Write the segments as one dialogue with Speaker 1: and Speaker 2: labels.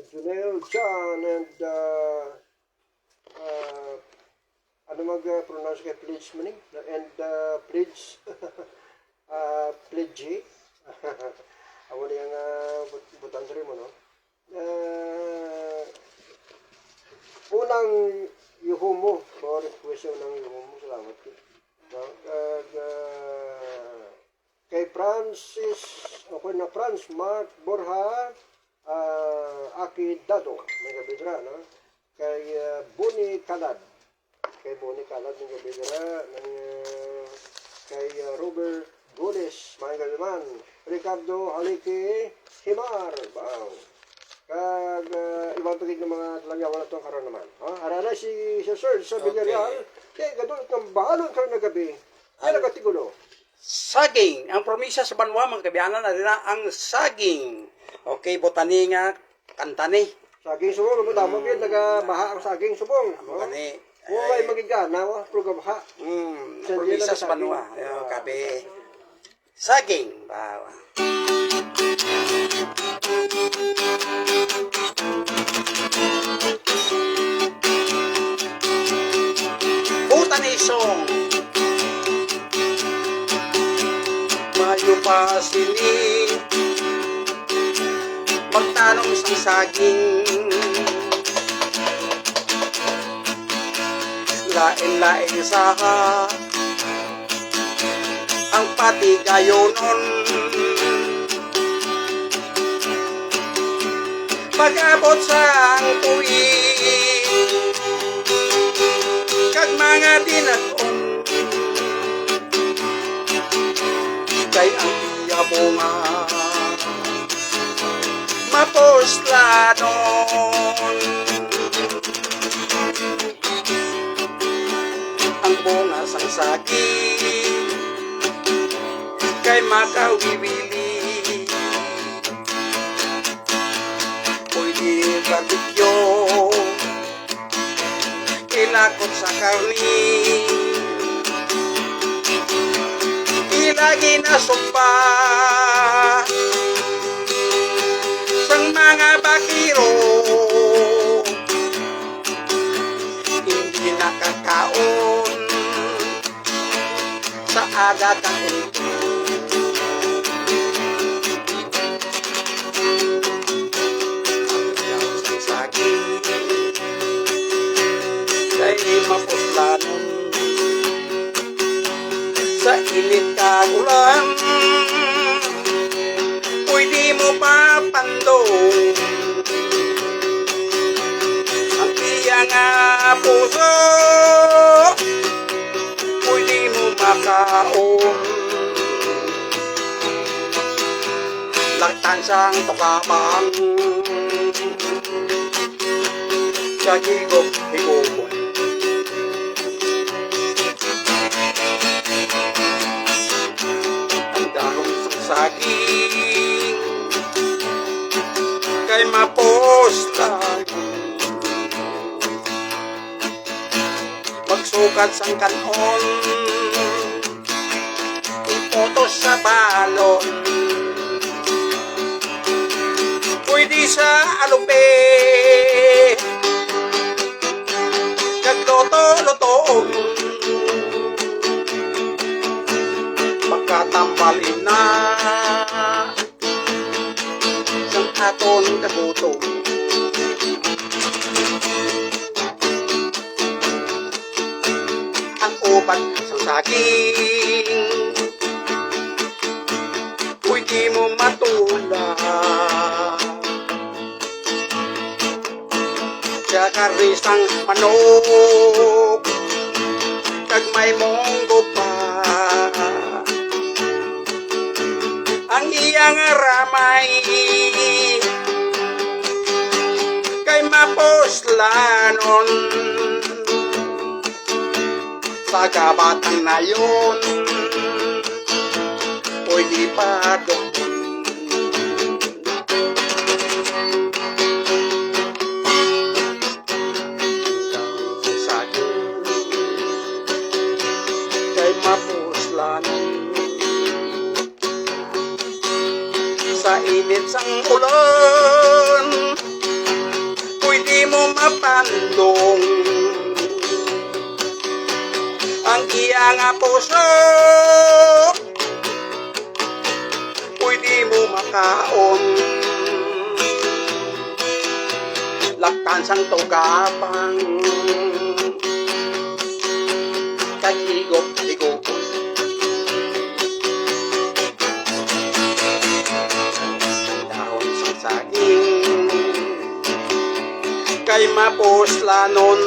Speaker 1: Junel, John, and ano mag-pronounce kay pledge mo ni? And pledge, pledge. Ako na yung butan sa rin mo, no? Unang yuho mo, for request ng yuho mo, salamat ko. No? Kay Francis, ako na Franz, Mark Borja, Aki Dado, may gabidra, no? Kay Buni Kalad, kay gabidra, kay Robert Gules, may gabiman, Ricardo Haliki Himar, wow. Kag ibang tugig ng mga talangyawan na itong karoon naman. Arara si Sir sa Villarreal, kaya gadol ng balon karoon na gabi, kaya nagatigulo.
Speaker 2: Saging, ang promisa sa banwa, mga kabiyanan na rin ang saging. Okay, botani nga, kantani.
Speaker 1: Saging subong, damo yun, nagabaha ang saging subong.
Speaker 2: Botani.
Speaker 1: Huwag magigana, prugabaha.
Speaker 2: Promisa sa banwa. Kabi, saging. Bawa. Botani song. Mayo pa sini magtanong sa saging, lain-lain saha ang patigayonon. Pag-abot sa ang tuig kag mga dinaton kay ang iyabunga maposlanon. Ang bunga sang saging kay makawiwili, pwede barbecue, ilakot sa karni, ilagi na sumpa sang mga bakiro, hindi nakakaon sa aga kang ito. Ang saging kay mapuslanon sa init kagulan, pwede mo papandong ang iyang puso, pwede mo makaon. Laktan siyang tukabang sa higop-higopon. Ang dahong saging kay maposlan, magsukat sang kanon, ipotos sa balon, pwede sa alupe, nagloto-lotoong, magkatambalin na sang aton kagutom. Ang upat sang saging pwede mo matula sa karisang manok kag may monggo pa. Ang iyang ramay kay maposlanon sa kabatang na yun, pwede pa doon. Saging kay maposlanon sa init sang ulan, handong ang iyang puso pwede mo makaon laktan sang tugapang kagigop-igop dahon sang saging kay mapuslanon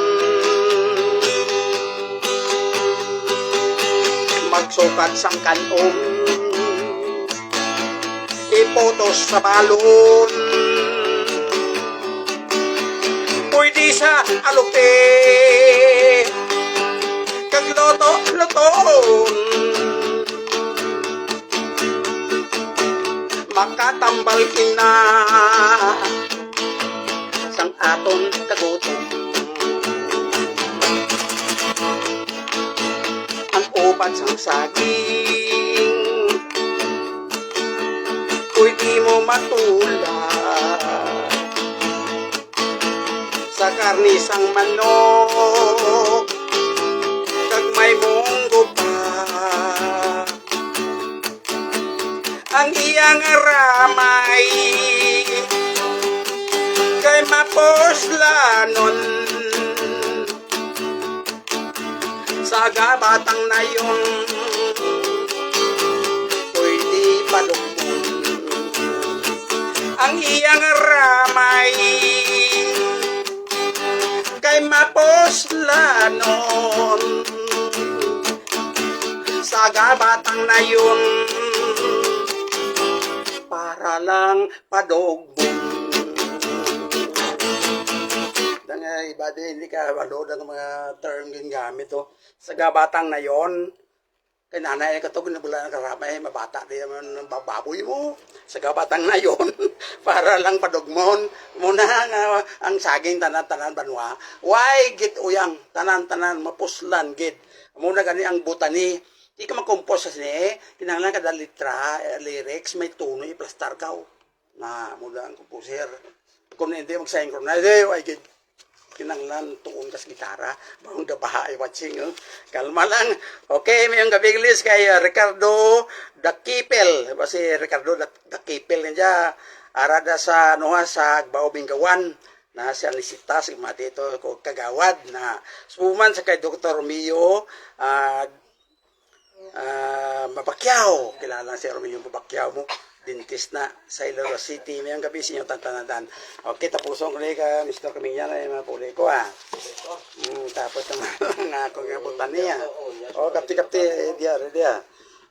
Speaker 2: magsukat sang kanom ipotos sa balon pwede sa alupe kag loto-loton makatambal ina sang aton kagutom ang upat sang saging pwede mo matulad sa karnisang manok kag may munggo pa ang iyang ramay kay maposlanon sa gabatang na yun pwede palukpon ang iyang ramay kay maposlanon sa gabatang na yun para lang padogbon. Dangay iba din, hindi ka balod ang mga term gingamit to. Sa gabatang na yon, kay nanay ka to, ginabula ng karamay, mabata din naman ng baboy mo. Sa gabatang na yon, para lang padugmon. Muna nga ang saging tanan-tanan banwa. Why git uyang, tanan-tanan, mapuslan git. Muna gani ang butani, di ka mag-compose sa sini, kinanglan ka litra, lyrics, may tono, i-plastar ka. Na, muna ang composer. Kung hindi mag-synchronize, why git. Kinanglan tuon kas gitara bang dabaha ay watching kalma lang okay may ang gabi list kay Ricardo Dakipel si Ricardo Dakipel niya arada sa noha sa Agbao Bingawan na siya nisita si mati ito ko kagawad na suman sa kay Dr. Romeo Mabakyaw kilala si Romeo Mabakyaw mo dentist na sa Iloilo City. Mayang gabi sa inyo tantanadan. Okay, tapusong ko ka, Mr. Camilla na yung mga puli ko, tapos naman nga akong gabutan niya. Kapti-kapti, dia.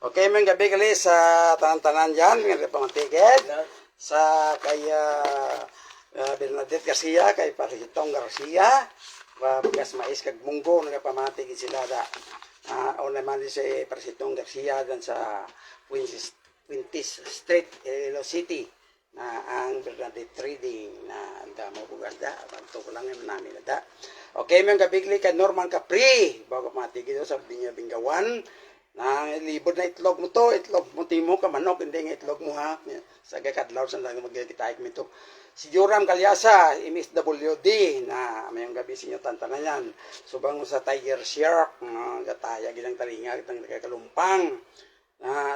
Speaker 2: Okay, mayang gabi kali sa tantanan dyan, mga pamatigid, sa kay Bernadette Garcia, kay Paritong Garcia, Bigas Mais kag Munggo, nagpamatigid sila da. O naman si Paritong Garcia dyan sa Quintis Street, Iloilo City, na ang Bernadette Trading na damo bugas da, banto ko lang yung namin na da. Okay, may gabigli ka Norman Capri, bago matigil sa Bingawan, na libod na itlog mo to, itlog mo timo ka manok, hindi nga itlog mo ha, sa gakadlaw sa lang magkikitaik mo ito. Si Joram Galyasa, MSWD, na mayang gabi sa inyo tantanan yan. Subang mo sa Tiger Shark, gataya, gilang talinga, kitang nagkakalumpang,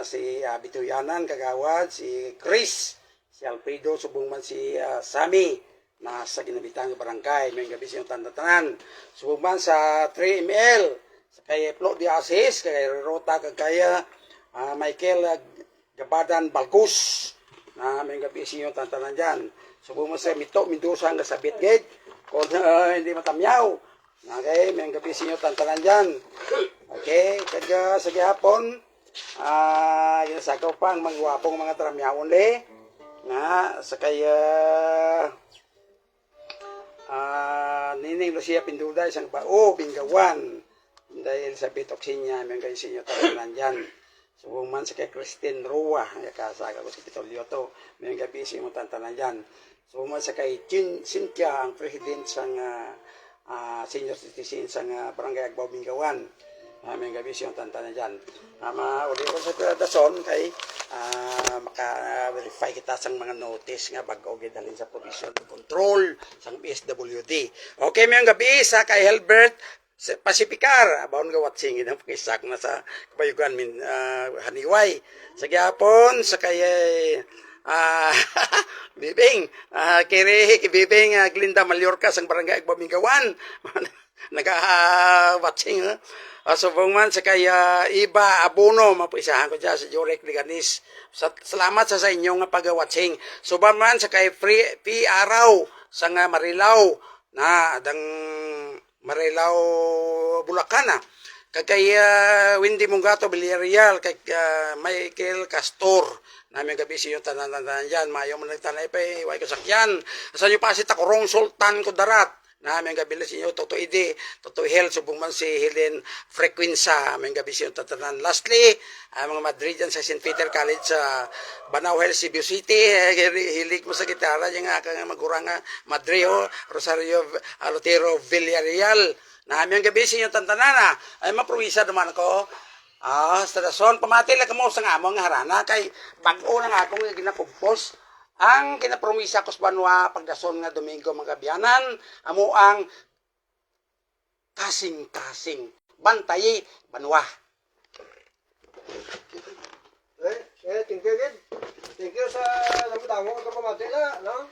Speaker 2: si Bituyanan Kagawad, si Chris, si Alfredo, subong man si Sammy, na sa ginabitang barangay, may gabi siyang tanda-tanan. Subong man sa 3ML, sa kay Flo Diasis, kay Rota Kagaya, Michael Gabadan Balgus, na may gabi siyang tanda-tanan dyan. Subong man sa Mito Mendoza hanggang sa Bitgate, kung hindi matamyaw, okay, may gabi siyang tanda-tanan dyan. Okay, kaya sa gihapon, ginasagaw pa ang magwapong mga tramyawon le nga sa kaya Nining Lucia Pinduda isang bao Bingawan dahil sa bitoksin niya may kayo sinyo talagang dyan so man sa kay Christine Rua kasaga ko sa Pitolyo to may gabi sinyo tantanan dyan so man sa kay Cynthia ang president sang senior citizen sang barangay Agbao Bingawan Aming gabi siyang tantanan dyan. Uli ko sa dason kay maka-verify kita sa mga notice nga bago gidalhin sa provision control sa PSWD. Okay, mayong gabi sa kay Helbert Pacificar. Abaon nga watching ina pakisak na sa kabayugan min Haniway. Sa gyapon sa kay Bibing, kiri Bibing Glinda Mallorca sang barangay Agbamingawan. Nag-watching subong man sa kaya Iba Abono mapisahan ko dyan sa Jurek Liganis. Salamat sa inyong pag-watching. Subong man sa kay P. Araw sa Marilao na dang Marilao Bulacan kay Windy Mungato Villarreal kay Michael Castor namin gabi siyo tanan dyan mayo mo nagtanay pa way ko sakyan sa inyo pa si Takurong Sultan ko darat namin gabi sa inyo Toto Ide Toto Hel subong man si Helen Frequenza amin gabi siyo tatanan. Lastly mga Madridian sa St. Peter College sa Banao Hills, Cebu City hilig mo sa gitara yung akang magurang Madrio Rosario Alotero Villarreal namin gabi siyo tantanan ay maprovisa naman ko. Sa dason, pamati lang mo sa nga among harana kay bago na nga akong ginakumpos ang kinapromisa ko sa banwa pagdason nga Domingo mga kabiyanan amo ang kasing-kasing bantayi banwa.
Speaker 1: Thank you again. Thank you sa nagdamo ko pamati la, no?